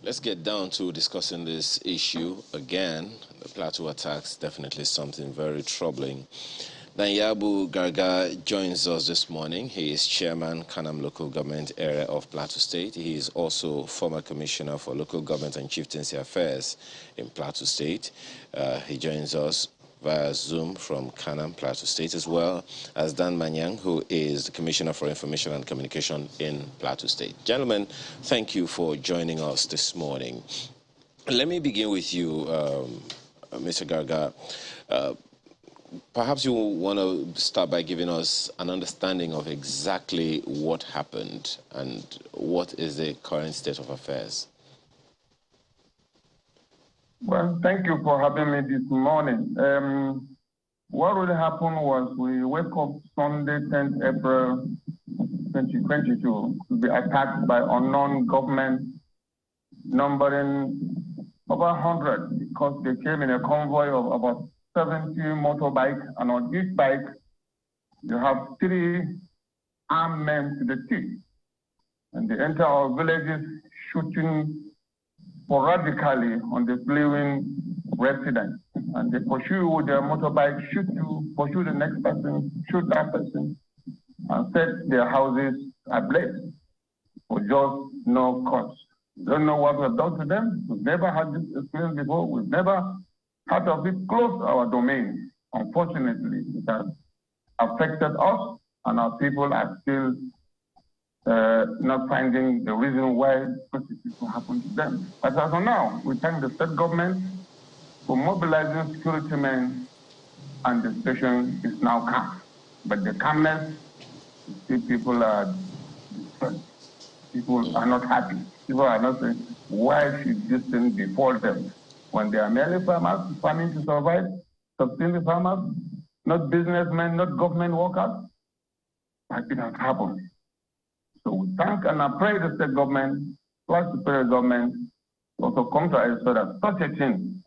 Let's get down to discussing this issue again. The Plateau attacks, definitely something very troubling. Danyabu Garga joins us this morning. He is chairman, Kanam Local Government Area of Plateau State. He is also former commissioner for local government and chieftaincy affairs in Plateau State. He joins us via Zoom from Kanam, Plateau State, as well as Dan Manyang, who is the Commissioner for Information and Communication in Plateau State. Gentlemen, thank you for joining us this morning. Let me begin with you, Mr. Garga. Perhaps you want to start by giving us an understanding of exactly what happened and what is the current state of affairs. Well, thank you for having me this morning. What really happened was we woke up Sunday, 10th April 2022 to be attacked by unknown government numbering over 100 because they came in a convoy of about 70 motorbikes, and on each bike, you have 3 armed men to the teeth. And they enter our villages shooting sporadically on the fleeing residents. And they pursue with their motorbike, shoot you, pursue the next person, shoot that person, and set their houses ablaze for just no cause. We don't know what we've done to them. We've never had this experience before. We've never had of it close to our domain. Unfortunately, it has affected us, and our people are still not finding the reason why such a situation happened to them. But as of now, we thank the state government for mobilizing security men, and the situation is now calm. But the calmness, you see, people are distressed. People are not happy. People are not saying, why should this thing befall them? When they are merely farmers, farming to survive, sustain the farmers, not businessmen, not government workers, like it has happened. So we thank and I pray the state government, plus the federal government, also come to us so that such a thing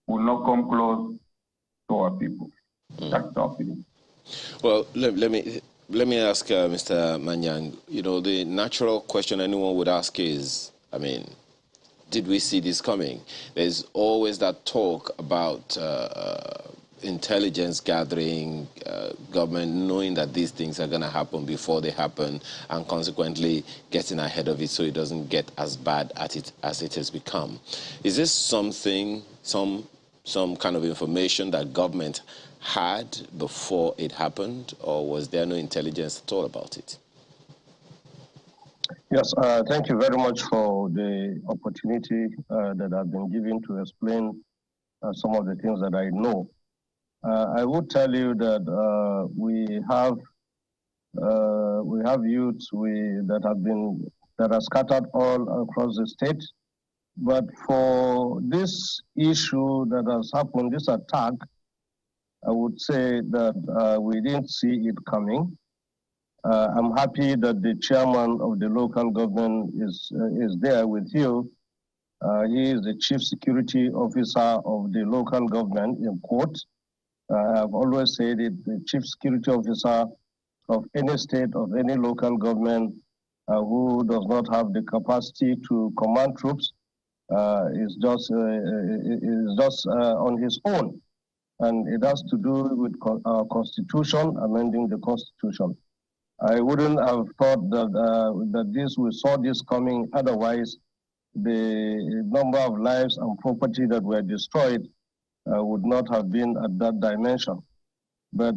will not come close to our people. That's our opinion. Well, let me ask Mr. Manyang. You know, the natural question anyone would ask is, I mean, did we see this coming? There's always that talk about intelligence gathering, government knowing that these things are going to happen before they happen, and consequently getting ahead of it so it doesn't get as bad at it as it has become. Is this something, some kind of information that government had before it happened, or was there no intelligence at all about it? Yes, thank you very much for the opportunity that I've been given to explain some of the things that I know. I would tell you that we have youths that are scattered all across the state. But for this issue that has happened, this attack, I would say that we didn't see it coming. I'm happy that the chairman of the local government is there with you. He is the chief security officer of the local government in court. I've always said it, the chief security officer of any state, of any local government who does not have the capacity to command troops is just on his own. And it has to do with our constitution, amending the constitution. I wouldn't have thought that we saw this coming. Otherwise, the number of lives and property that were destroyed would not have been at that dimension. But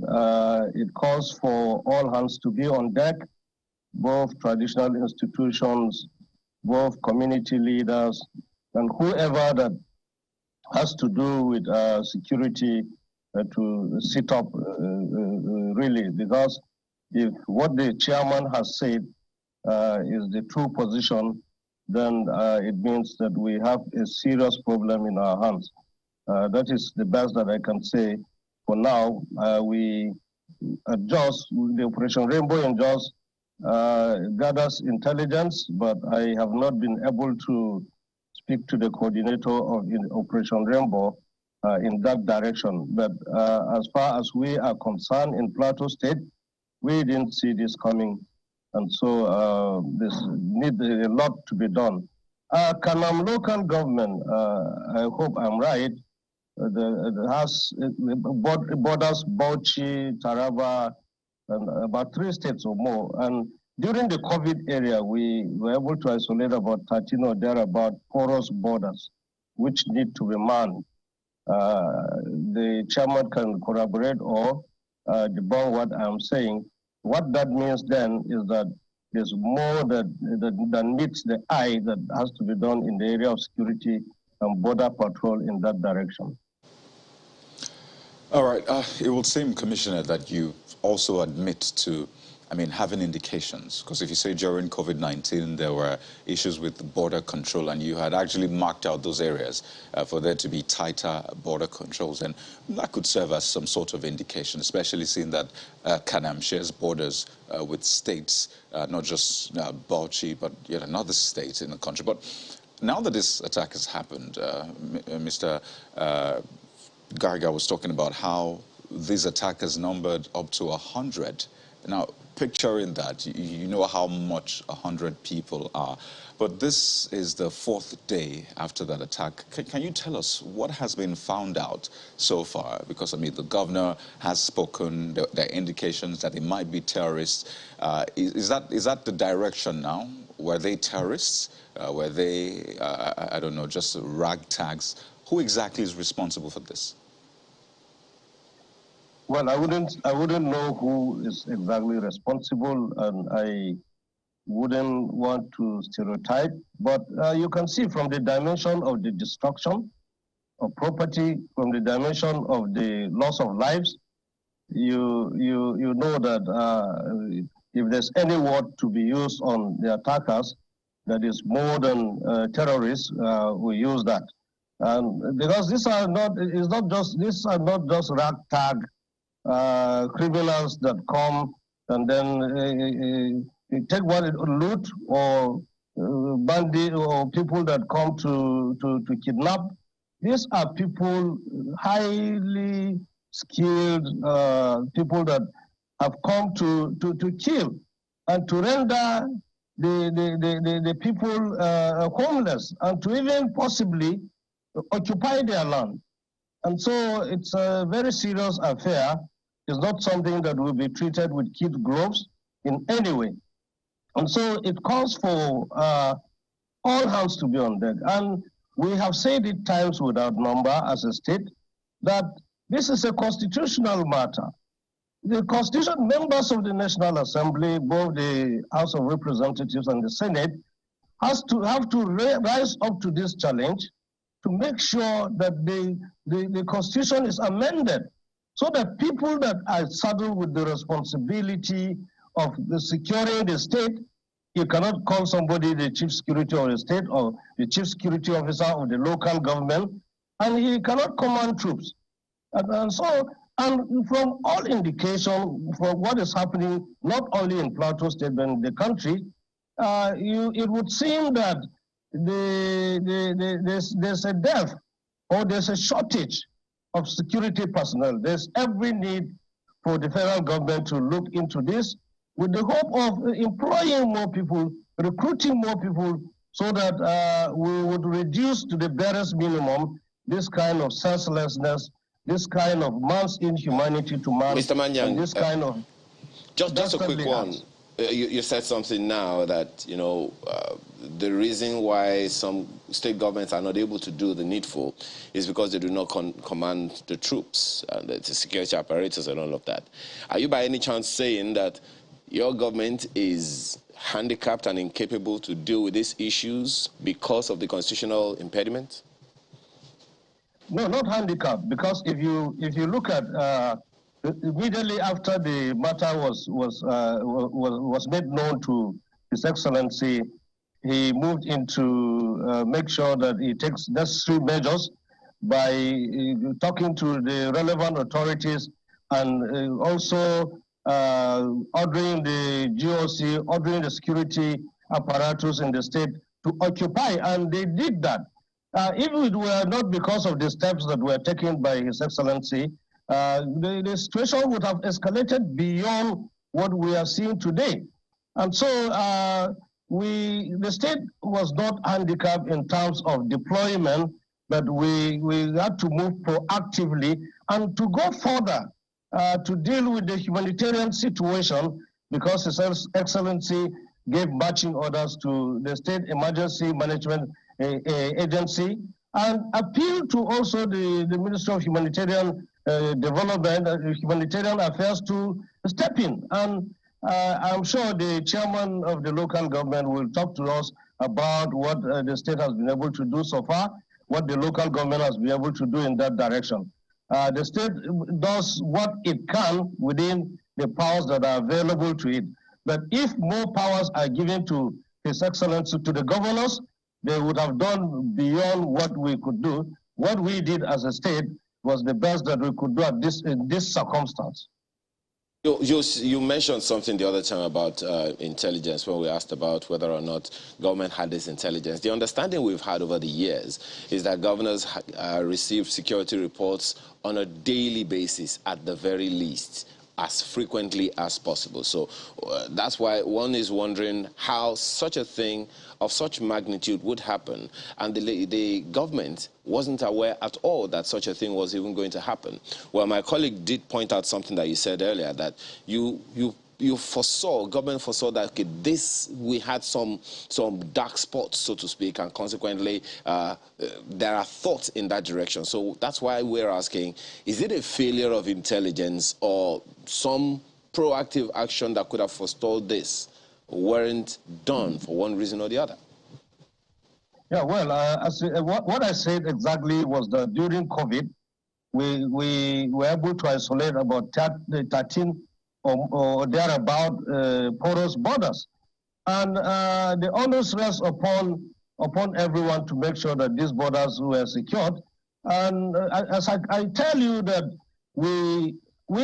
it calls for all hands to be on deck, both traditional institutions, both community leaders, and whoever that has to do with security to sit up really, because if what the chairman has said is the true position, then it means that we have a serious problem in our hands. That is the best that I can say for now. We adjust, the Operation Rainbow in Jos gathers intelligence, but I have not been able to speak to the coordinator of Operation Rainbow in that direction. But as far as we are concerned in Plateau State, we didn't see this coming. And so there's a lot to be done Kanam local government, I hope I'm right, has borders Bauchi, Taraba, and about 3 states or more. And during the COVID area, we were able to isolate about 13 or thereabout porous borders, which need to be manned. The chairman can corroborate or debunk what I'm saying. What that means then is that there's more that meets the eye that has to be done in the area of security and border patrol in that direction. All right. It would seem, Commissioner, that you also admit to, having indications, because if you say during COVID-19 there were issues with border control and you had actually marked out those areas for there to be tighter border controls, and that could serve as some sort of indication, especially seeing that Kanam shares borders with states, not just Bauchi, but yet another state in the country. But now that this attack has happened, Mr. Garga was talking about how these attackers numbered up to 100. Now, picturing that, you know how much 100 people are. But this is the 4th day after that attack. Can you tell us what has been found out so far? Because, the governor has spoken. There are indications that it might be terrorists. Is that the direction now? Were they terrorists? Were they, I don't know, just ragtags? Who exactly is responsible for this? Well, I wouldn't know who is exactly responsible, and I wouldn't want to stereotype. But you can see from the dimension of the destruction of property, from the dimension of the loss of lives, you know that if there's any word to be used on the attackers, that is more than terrorists, we use that. And because these are not just ragtag criminals that come and then take what loot, or bandit, or people that come to kidnap. These are people, highly skilled people that have come to kill and to render the people homeless, and to even possibly occupy their land. And so it's a very serious affair. It's not something that will be treated with kid gloves in any way. And so it calls for all hands to be on deck. And we have said it times without number as a state that this is a constitutional matter. The constitution, members of the National Assembly, both the House of Representatives and the Senate, have to rise up to this challenge to make sure that the constitution is amended, so that people that are saddled with the responsibility of securing the state, you cannot call somebody the chief security of the state or the chief security officer of the local government, and he cannot command troops. And from all indication for what is happening, not only in Plateau State but in the country, it would seem that there's a dearth or there's a shortage of security personnel. There's every need for the federal government to look into this with the hope of employing more people, recruiting more people, so that we would reduce to the barest minimum this kind of senselessness, this kind of man's inhumanity to man, Mr. Manyang, and this kind of just a quick one. You said something now that, the reason why some state governments are not able to do the needful is because they do not command the troops, the security apparatus and all of that. Are you by any chance saying that your government is handicapped and incapable to deal with these issues because of the constitutional impediment? No, not handicapped, because if you look at immediately after the matter was made known to His Excellency, he moved into make sure that he takes necessary measures by talking to the relevant authorities, and also ordering the GOC, ordering the security apparatus in the state to occupy, and they did that. If it were not because of the steps that were taken by His Excellency, the situation would have escalated beyond what we are seeing today. And so the state was not handicapped in terms of deployment, but we had to move proactively and to go further to deal with the humanitarian situation, because His Excellency gave marching orders to the State Emergency Management Agency and appealed to also the Ministry of Humanitarian Development, Humanitarian Affairs to step in. And I'm sure the chairman of the local government will talk to us about what the state has been able to do so far, what the local government has been able to do in that direction. The state does what it can within the powers that are available to it. But if more powers are given to His Excellency, to the governors, they would have done beyond what we could do. What we did as a state was the best that we could do in this circumstance. You mentioned something the other time about intelligence when we asked about whether or not government had this intelligence. The understanding we've had over the years is that governors receive security reports on a daily basis at the very least, as frequently as possible. So that's why one is wondering how such a thing of such magnitude would happen, and the government wasn't aware at all that such a thing was even going to happen. Well, my colleague did point out something that you said earlier, that government foresaw that, okay, we had some dark spots, so to speak, and consequently there are thoughts in that direction. So that's why we're asking, is it a failure of intelligence or some proactive action that could have forestalled this weren't done for one reason or the other? Yeah, well, what I said exactly was that during COVID, we were able to isolate about 13 or thereabout porous borders. And the onus rests upon everyone to make sure that these borders were secured. And as I tell you that we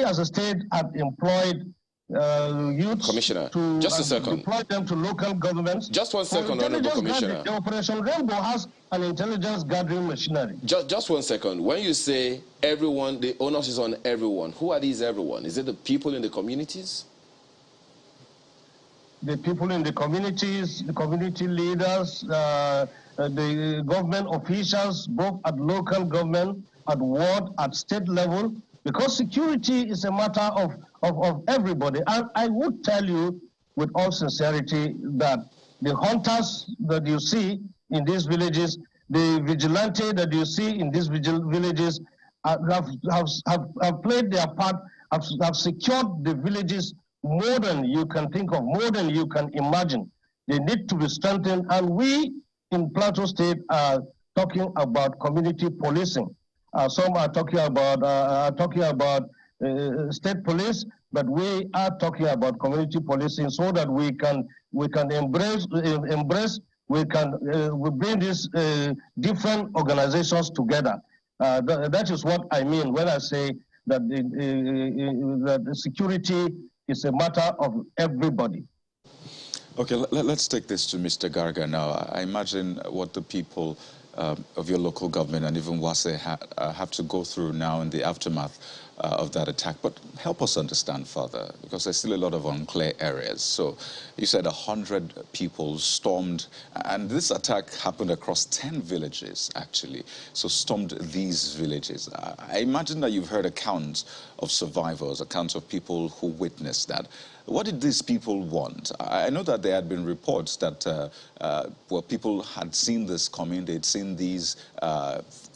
as a state have employed youths Commissioner, just a second. Deploy them to local governments. Just one second, Honorable Commissioner. The Operation Rainbow has an intelligence gathering machinery. Just 1 second. When you say everyone, the onus is on everyone, who are these everyone? Is it the people in the communities? The people in the communities, the community leaders, the government officials, both at local government, at ward, at state level, because security is a matter of everybody. And I would tell you with all sincerity that the hunters that you see in these villages, the vigilante that you see in these villages have played their part, have secured the villages more than you can think of, more than you can imagine. They need to be strengthened. And we in Plateau State are talking about community policing. Some are talking about state police, but we are talking about community policing so that we can embrace, we bring these different organizations together. That is what I mean when I say that the security is a matter of everybody. Okay, let's take this to Mr. Garga now. I imagine what the people of your local government and even WASE have to go through now in the aftermath of that attack. But help us understand further, because there's still a lot of unclear areas. So you said 100 people stormed, and this attack happened across 10 villages, actually. So stormed these villages. I imagine that you've heard accounts of survivors, accounts of people who witnessed that. What did these people want? I know that there had been reports that well, people had seen this coming. They'd seen these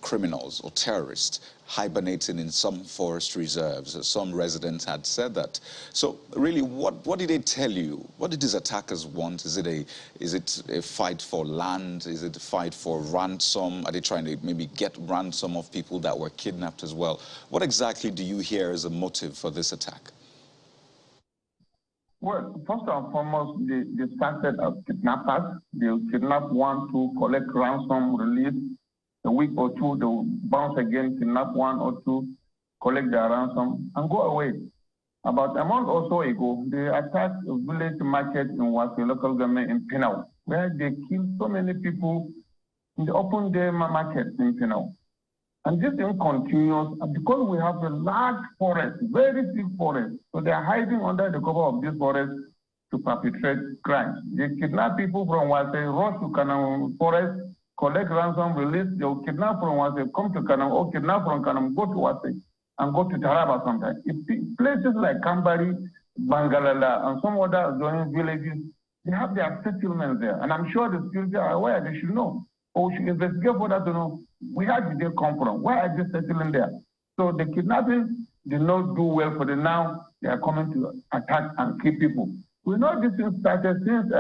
criminals or terrorists hibernating in some forest reserves. Some residents had said that. So really, what did they tell you? What did these attackers want? Is it a fight for land? Is it a fight for ransom? Are they trying to maybe get ransom of people that were kidnapped as well? What exactly do you hear as a motive for this attack? Well, first and foremost, they started as kidnappers. They kidnap one to collect ransom, release. A week or two, they will bounce again, kidnap one or two, collect their ransom, and go away. About a month or so ago, they attacked a village market in Wasi local government in Pinau, where they killed so many people in the open day market in Pinau. And this thing continues because we have a large forest, very big forest. So they are hiding under the cover of this forest to perpetrate crimes. They kidnap people from Wase, rush to Kanam forest, collect ransom, release. They will kidnap from Wase, come to Kanam, or kidnap from Kanam, go to Wase, and go to Taraba sometimes. Places like Kambari, Bangalala, and some other adjoining villages, they have their settlements there. And I'm sure the security are aware, they should know. Or we should investigate for that to know where did they come from? Why are they settling there? So the kidnapping did not do well for them. Now they are coming to attack and kill people. We know this thing started since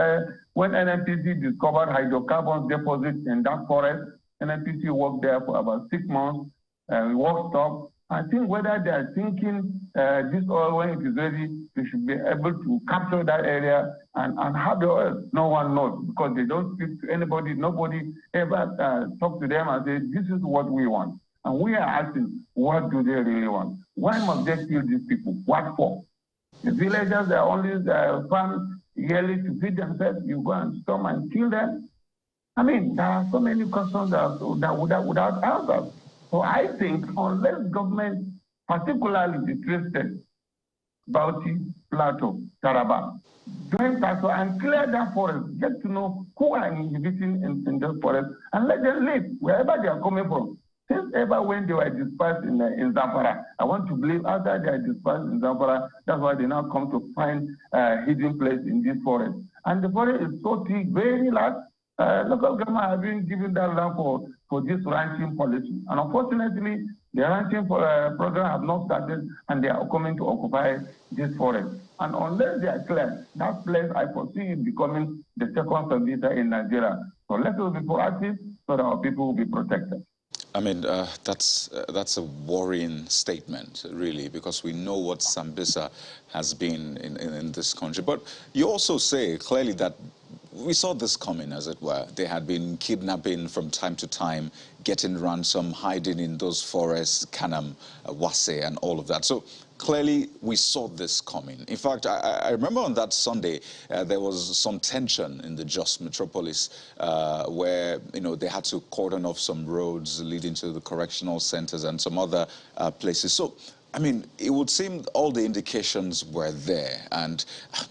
when NNPC discovered hydrocarbons deposits in that forest. NNPC worked there for about 6 months. Work stopped. I think whether they are thinking this oil, when it is ready, they should be able to capture that area and have the oil. No one knows because they don't speak to anybody. Nobody ever talk to them and say, this is what we want. And we are asking, what do they really want? Why must they kill these people? What for? The villagers, they are only farm yearly to feed themselves. You go and storm and kill them. I mean, there are so many questions without answers. So I think unless government, particularly the three states, Bauchi, Plateau, Taraba, join Plateau and clear that forest, get to know who are inhibiting in those forests, and let them live wherever they are coming from. Since ever when they were dispersed in Zamfara, I want to believe after they are dispersed in Zamfara, that's why they now come to find a hidden place in this forest. And the forest is so thick, very large. Local government have been given that land for this ranching policy. And unfortunately, the ranching program have not started and they are coming to occupy this forest. And unless they are clear, that place I foresee it becoming the second Sambisa in Nigeria. So let us be proactive so that our people will be protected. I mean, that's a worrying statement, really, because we know what Sambisa has been in this country. But you also say clearly that we saw this coming, as it were. They had been kidnapping from time to time, getting ransom, hiding in those forests, Kanam, Wase, and all of that. So clearly, we saw this coming. In fact, I remember on that Sunday, there was some tension in the Jos metropolis where, they had to cordon off some roads leading to the correctional centers and some other places. So, I mean, it would seem all the indications were there, and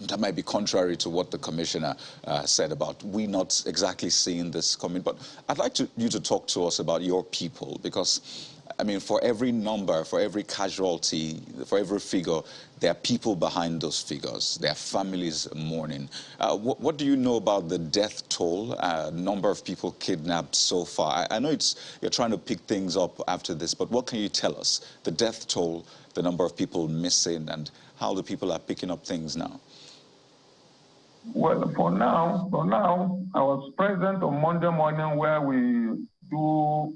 that might be contrary to what the commissioner said about we not exactly seeing this coming. But I'd like you to talk to us about your people, because I mean, for every number, for every casualty, for every figure, there are people behind those figures. There are families mourning. What do you know about the death toll, number of people kidnapped so far? I know you're trying to pick things up after this, but what can you tell us? The death toll, the number of people missing, and how the people are picking up things now? Well, for now, I was present on Monday morning where we do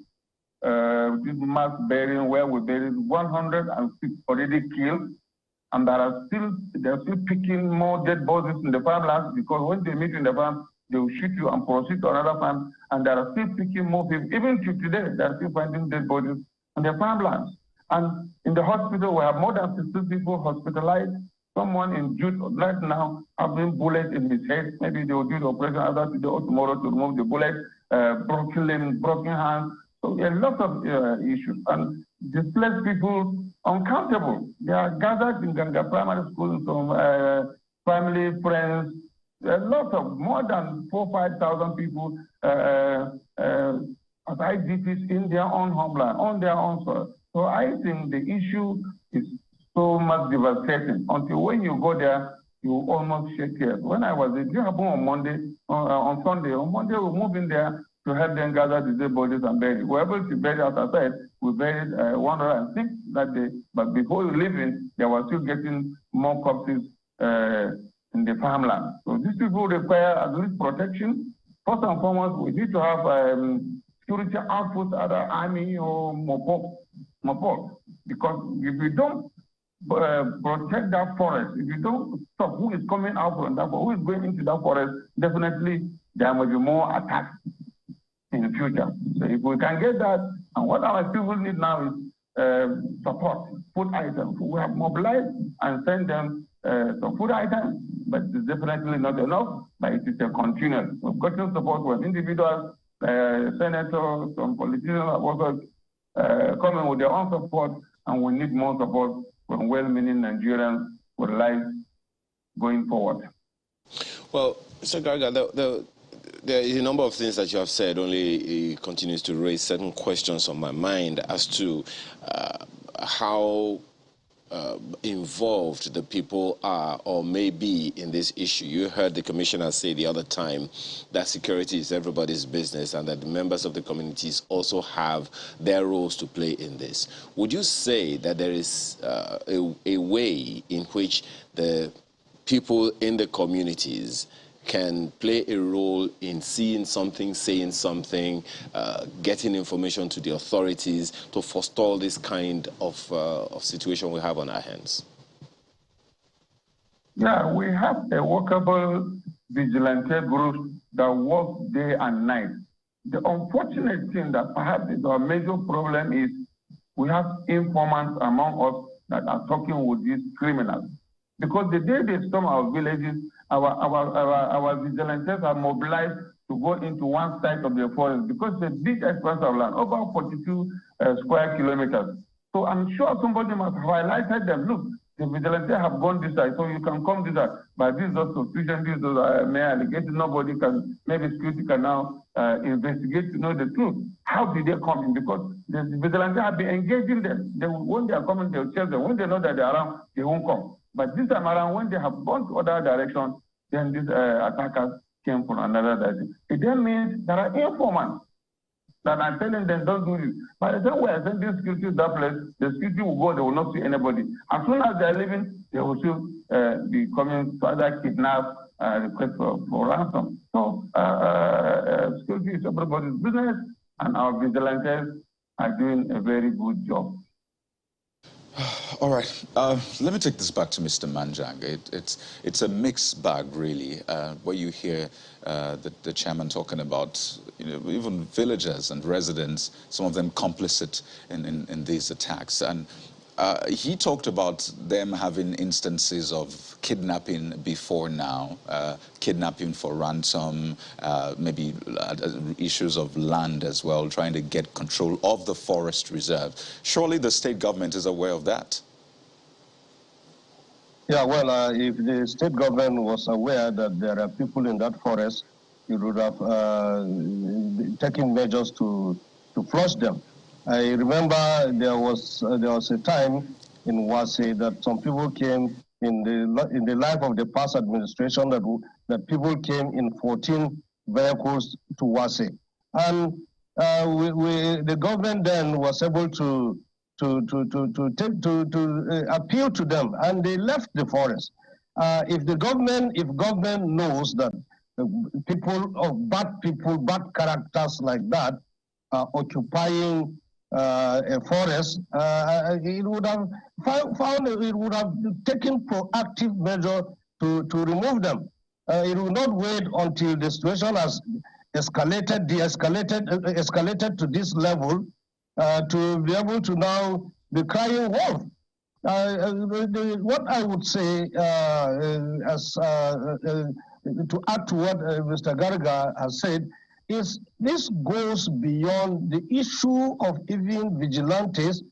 this mass burying where we buried 106 already killed, and they're still picking more dead bodies in the farmlands, because when they meet in the farm, they will shoot you and proceed to another farm, and they are still picking more people. Even to today, they are still finding dead bodies on the farmlands. And in the hospital, we have more than 60 people hospitalized. Someone in Jude right now having bullets in his head. Maybe they will do the operation either today or tomorrow to remove the bullet, broken limbs, broken hands. So there are lots of issues, and displaced people uncountable. They are gathered in Ganga Primary School from family, friends. There are lots of more than 4,000 or 5,000 people as IDPs in their own homeland, on their own soil. So I think the issue is so much devastating. Until when you go there, you almost shake tears. When I was in Japan on Sunday, we moved in there to help them gather the dead bodies and bury. We were able to bury, as I said, we buried 106 that day. But before we leave in, they were still getting more corpses in the farmland. So these people require at least protection. First and foremost, we need to have security outposts, either army or MOPOL. Because if we don't protect that forest, if you don't stop who is coming out from that forest, who is going into that forest, definitely there must be more attacks in the future. So if we can get that, and what our people need now is support, food items. We have mobilized and sent them some food items, but it's definitely not enough, but it is a continuous. We've gotten support from individuals, senators, some politicians have also coming with their own support, and we need more support from well-meaning Nigerians for life going forward. Well, Mr. Garga, there is a number of things that you have said, only it continues to raise certain questions on my mind as to how involved the people are or may be in this issue. You heard the commissioner say the other time that security is everybody's business and that the members of the communities also have their roles to play in this. Would you say that there is a way in which the people in the communities can play a role in seeing something, saying something, getting information to the authorities to forestall this kind of situation we have on our hands? Yeah, we have a workable vigilante group that works day and night. The unfortunate thing that perhaps is our major problem is we have informants among us that are talking with these criminals. Because the day they storm our villages, our vigilantes are mobilized to go into one side of the forest because the big expanse of land, over 42 square kilometers. So I'm sure somebody must have highlighted them. Look, the vigilantes have gone this side, so you can come this side. But these are suspicion, these are mere allegations. Nobody can, maybe security can now investigate to know the truth. How did they come in? Because the vigilantes have been engaging them. When they are coming, they'll chase them. When they know that they're around, they won't come. But this time around, when they have gone to other direction, then these attackers came from another direction. It then means there are informants that are telling them, don't do this. By the time we are sending security to that place, the security will go, they will not see anybody. As soon as they are leaving, they will still be coming to either kidnap, request for ransom. So security is everybody's business, and our vigilantes are doing a very good job. All right. Let me take this back to Mr. Manjang. It's a mixed bag, really, where you hear the chairman talking about, even villagers and residents, some of them complicit in these attacks. And he talked about them having instances of kidnapping before now, kidnapping for ransom, maybe issues of land as well, trying to get control of the forest reserve. Surely the state government is aware of that. Yeah, well, if the state government was aware that there are people in that forest, it would have taken measures to flush them. I remember there was a time in Wase that some people came in the life of the past administration that people came in 14 vehicles to Wase, and the government then was able to appeal to them, and they left the forest. If government knows that bad characters like that are occupying a forest, it would have taken proactive measure to remove them. It will not wait until the situation has escalated to this level to be able to now be crying wolf. What I would say, to add to what Mr. Garga has said, is this goes beyond the issue of even vigilantes.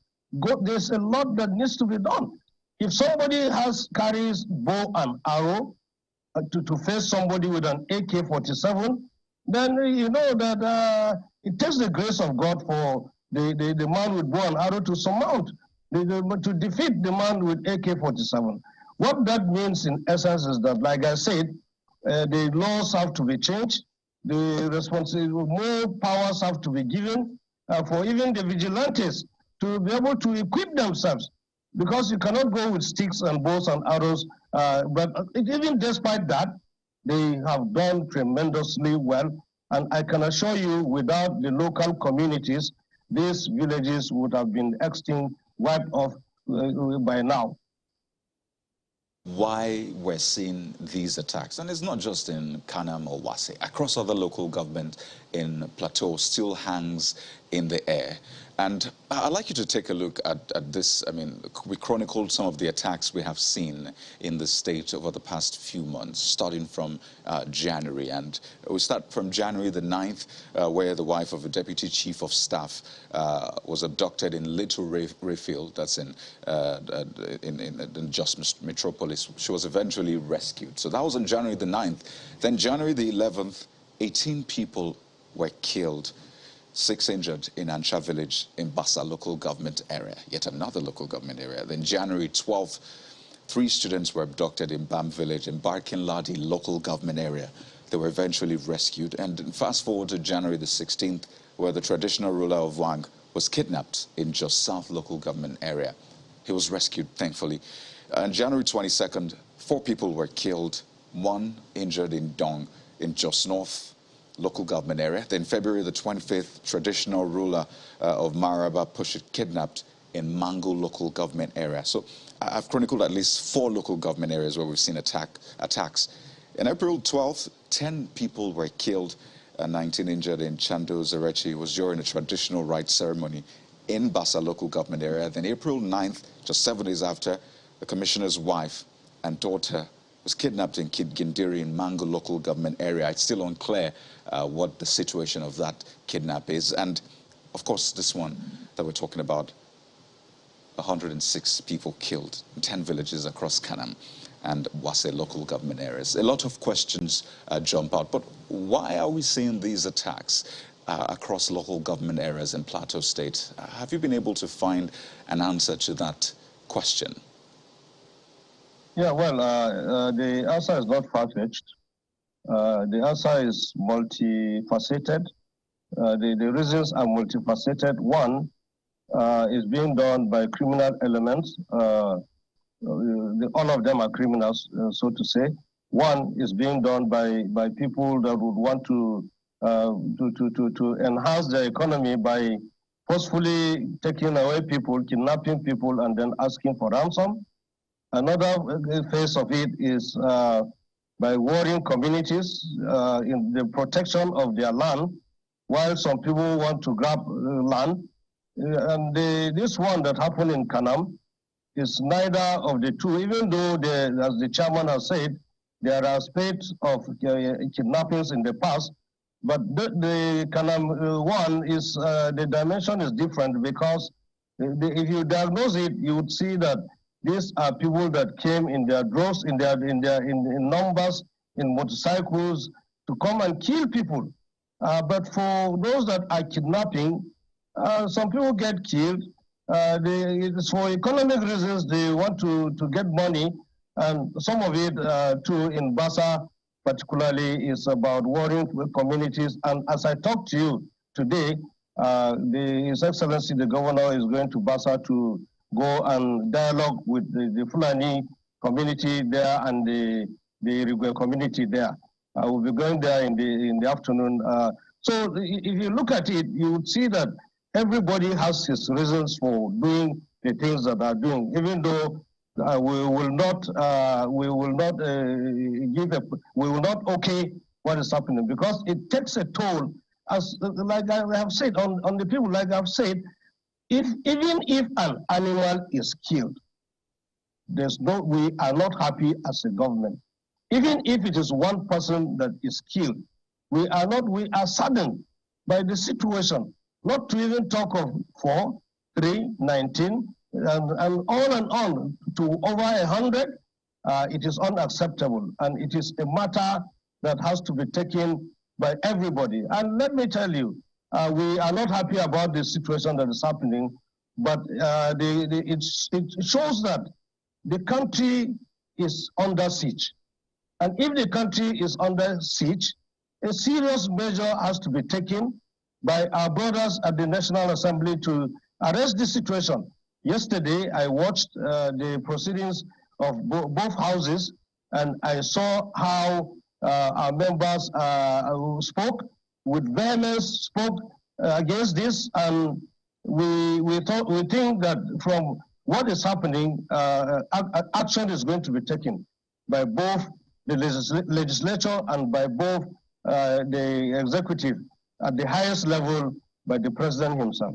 There's a lot that needs to be done. If somebody carries bow and arrow to face somebody with an AK-47, then you know that it takes the grace of God for the man with bow and arrow to surmount, to defeat the man with AK-47. What that means in essence is that, like I said, the laws have to be changed. More powers have to be given for even the vigilantes to be able to equip themselves, because you cannot go with sticks and bows and arrows. But even despite that, they have done tremendously well. And I can assure you, without the local communities, these villages would have been extinct, wiped off by now. Why we're seeing these attacks, and it's not just in Kanam or Wase, across other local government in Plateau, still hangs in the air. And I'd like you to take a look at this. I mean, we chronicled some of the attacks we have seen in the state over the past few months, starting from January. And we start from January the 9th, where the wife of a deputy chief of staff was abducted in Little Rayfield, that's in Jos Metropolis. She was eventually rescued. So that was on January the 9th. Then January the 11th, 18 people were killed, 6 injured in Ansha village in Bassa local government area, yet another local government area. Then January 12th, 3 students were abducted in Bam village in Barkin Ladi local government area. They were eventually rescued. And fast forward to January the 16th, where the traditional ruler of Wang was kidnapped in Jos South local government area. He was rescued, thankfully. On January 22nd, 4 people were killed, 1 injured in Dong in Jos North local government area. Then February the 25th, traditional ruler of Maraba Pushit kidnapped in Mango local government area. So I've chronicled at least 4 local government areas where we've seen attacks. In April 12th, 10 people were killed, 19 injured in Chando Zerechi. It was during a traditional rites ceremony in Bassa local government area. Then April 9th, just 7 days after, the commissioner's wife and daughter was kidnapped in Gindiri in Mango local government area. It's still unclear what the situation of that kidnap is. And of course, this one that we're talking about, 106 people killed in 10 villages across Kanam and Wase local government areas. A lot of questions jump out, but why are we seeing these attacks across local government areas in Plateau State? Have you been able to find an answer to that question? Yeah, well, the answer is not far-fetched. The answer is multifaceted. The reasons are multifaceted. One is being done by criminal elements. All of them are criminals, so to say. One is being done by people that would want to enhance their economy by forcefully taking away people, kidnapping people, and then asking for ransom. Another phase of it is by warring communities in the protection of their land, while some people want to grab land. And this one that happened in Kanam is neither of the two, even though, as the chairman has said, there are spades of kidnappings in the past, but the Kanam one is, the dimension is different because if you diagnose it, you would see that these are people that came in their droves, in numbers, in motorcycles, to come and kill people. But for those that are kidnapping, some people get killed. It's for economic reasons. They want to get money, and some of it too in Bassa particularly is about warring communities. And as I talk to you today, His Excellency the Governor is going to Bassa to go and dialogue with the Fulani community there and the Irigwe community there. I will be going there in the afternoon. So if you look at it, you would see that everybody has his reasons for doing the things that they're doing, even though we will not okay what is happening, because it takes a toll, as like I have said, on the people, like I've said. Even if an animal is killed, we are not happy as a government. Even if it is one person that is killed, we are saddened by the situation, not to even talk of 4, 3, 19, and on to over 100. It is unacceptable, and it is a matter that has to be taken by everybody. And let me tell you, we are not happy about the situation that is happening, but it shows that the country is under siege. And if the country is under siege, a serious measure has to be taken by our brothers at the National Assembly to arrest the situation. Yesterday, I watched the proceedings of both houses, and I saw how our members spoke with vehemence, spoke against this, and we think that from what is happening, action is going to be taken by both the legislature and by both the executive at the highest level, by the president himself.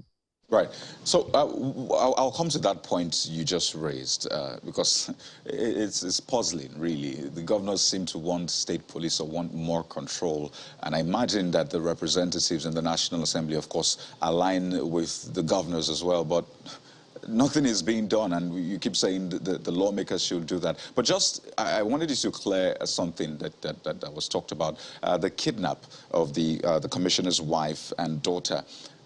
Right. So I'll come to that point you just raised because it's puzzling, really. The governors seem to want state police or want more control. And I imagine that the representatives in the National Assembly, of course, align with the governors as well. But nothing is being done. And you keep saying the lawmakers should do that. But just, I wanted you to clear something that was talked about. The kidnap of the commissioner's wife and daughter.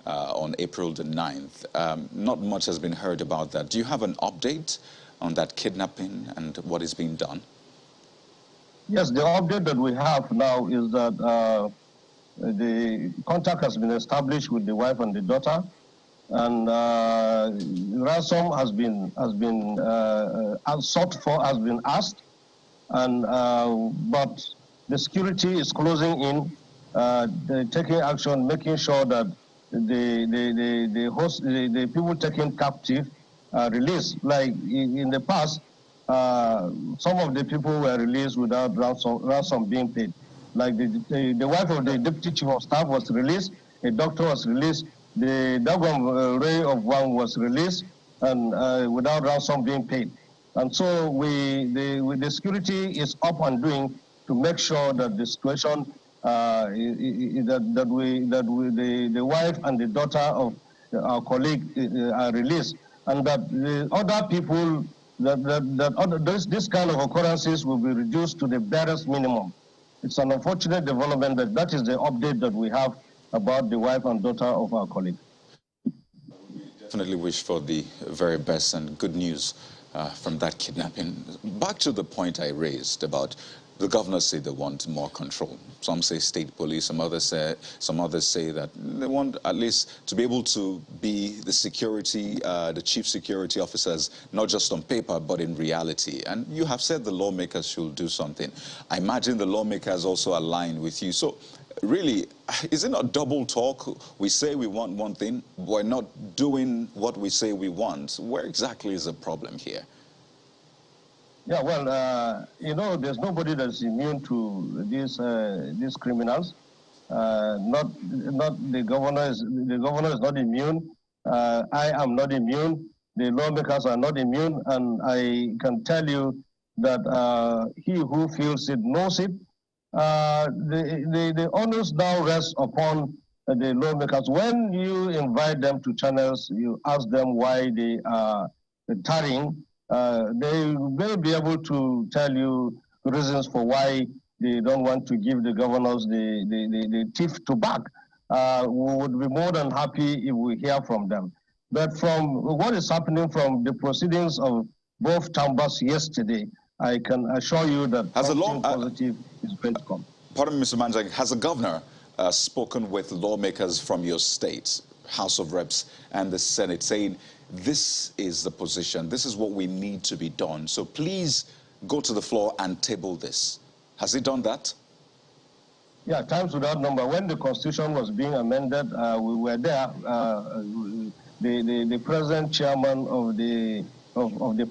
On April the 9th. Not much has been heard about that. Do you have an update on that kidnapping and what is being done? Yes, the update that we have now is that the contact has been established with the wife and the daughter, and ransom has been sought for, has been asked, and but the security is closing in, taking action, making sure that the people taken captive are released. Like in the past, some of the people were released without ransom being paid. Like the wife of the deputy chief of staff was released, a doctor was released, the Dagom Ray of one was released, and without ransom being paid. And so the security is up and doing to make sure that the situation the wife and the daughter of our colleague are released, and that the other people, this kind of occurrences will be reduced to the barest minimum. It's an unfortunate development that is the update that we have about the wife and daughter of our colleague. Definitely wish for the very best and good news from that kidnapping. Back to the point I raised about the governors say they want more control. Some say state police, some others say that they want at least to be able to be the security, the chief security officers, not just on paper, but in reality. And you have said the lawmakers should do something. I imagine the lawmakers also align with you. So really, is it not double talk? We say we want one thing, we're not doing what we say we want. Where exactly is the problem here? Yeah, well, you know, there's nobody that's immune to these criminals. Not the governor is not immune. I am not immune. The lawmakers are not immune, and I can tell you that he who feels it knows it. The onus now rests upon the lawmakers. When you invite them to channels, you ask them why they are tarrying. They may be able to tell you reasons for why they don't want to give the governors the teeth to back. We would be more than happy if we hear from them. But from what is happening from the proceedings of both chambers yesterday, I can assure you that something positive is going to come. Pardon me, Mr. Manzo, has the governor spoken with lawmakers from your state, House of Reps and the Senate, saying, this is the position, this is what we need to be done, so please go to the floor and table this? Has he done that? Yeah, times without number. When the Constitution was being amended, we were there. The present chairman of the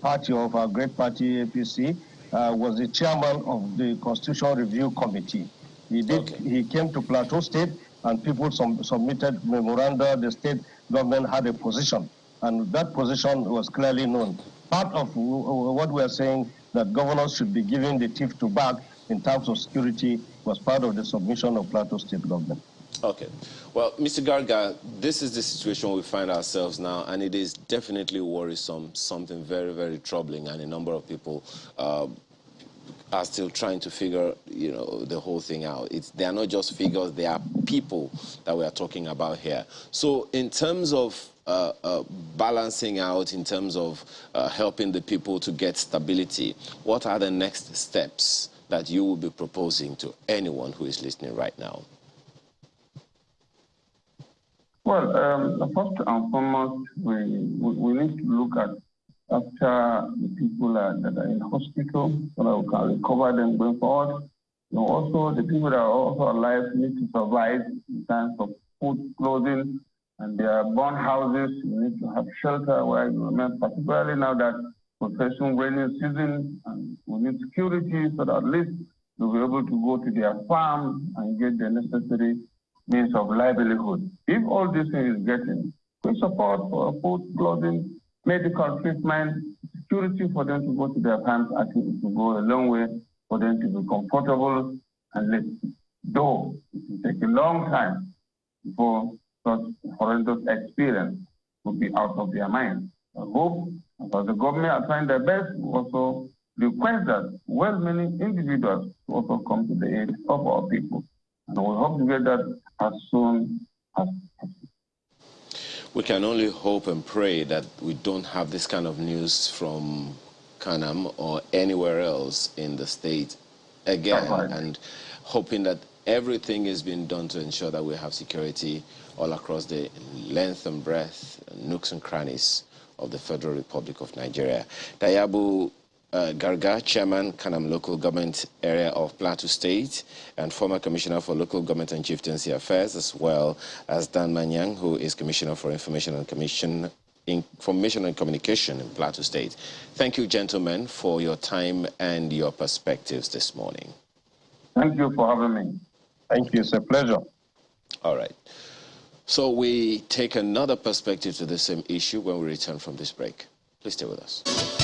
party, of our great party, APC, was the chairman of the Constitutional Review Committee. He came to Plateau State, and people submitted memoranda. The state government had a position, and that position was clearly known. Part of what we are saying, that governors should be given the teeth to back in terms of security, was part of the submission of Plateau State government. Okay. Well, Mr. Garga, this is the situation we find ourselves now, and it is definitely worrisome, something very, very troubling, and a number of people are still trying to figure, you know, the whole thing out. They are not just figures, they are people that we are talking about here. So in terms of balancing out, in terms of helping the people to get stability, what are the next steps that you will be proposing to anyone who is listening right now? Well, first and foremost, we need to look at after the people that are in hospital, so that we can recover them going forward. You know, also, the people that are also alive need to survive in terms of food, clothing, and their burn houses. You need to have shelter where you remain, particularly now that professional rainy season, and we need security so that at least they'll be able to go to their farm and get the necessary means of livelihood. If all this thing is getting, we support for food, clothing, medical treatment, security for them to go to their camps. I think it will go a long way for them to be comfortable and live. Though it will take a long time before such horrendous experience will be out of their minds. I hope that the government are trying their best to also request that well-meaning individuals to also come to the aid of our people. And we hope to get that as soon as possible. We can only hope and pray that we don't have this kind of news from Kanam or anywhere else in the state again, Right. and hoping that everything is being done to ensure that we have security all across the length and breadth, nooks and crannies of the Federal Republic of Nigeria. Dayabu Garga, Chairman, Kanam Local Government Area of Plateau State, and former Commissioner for Local Government and Chieftaincy Affairs, as well as Dan Manyang, who is Commissioner for Information and Communication in Plateau State. Thank you, gentlemen, for your time and your perspectives this morning. Thank you for having me. Thank you. It's a pleasure. All right. So we take another perspective to the same issue when we return from this break. Please stay with us.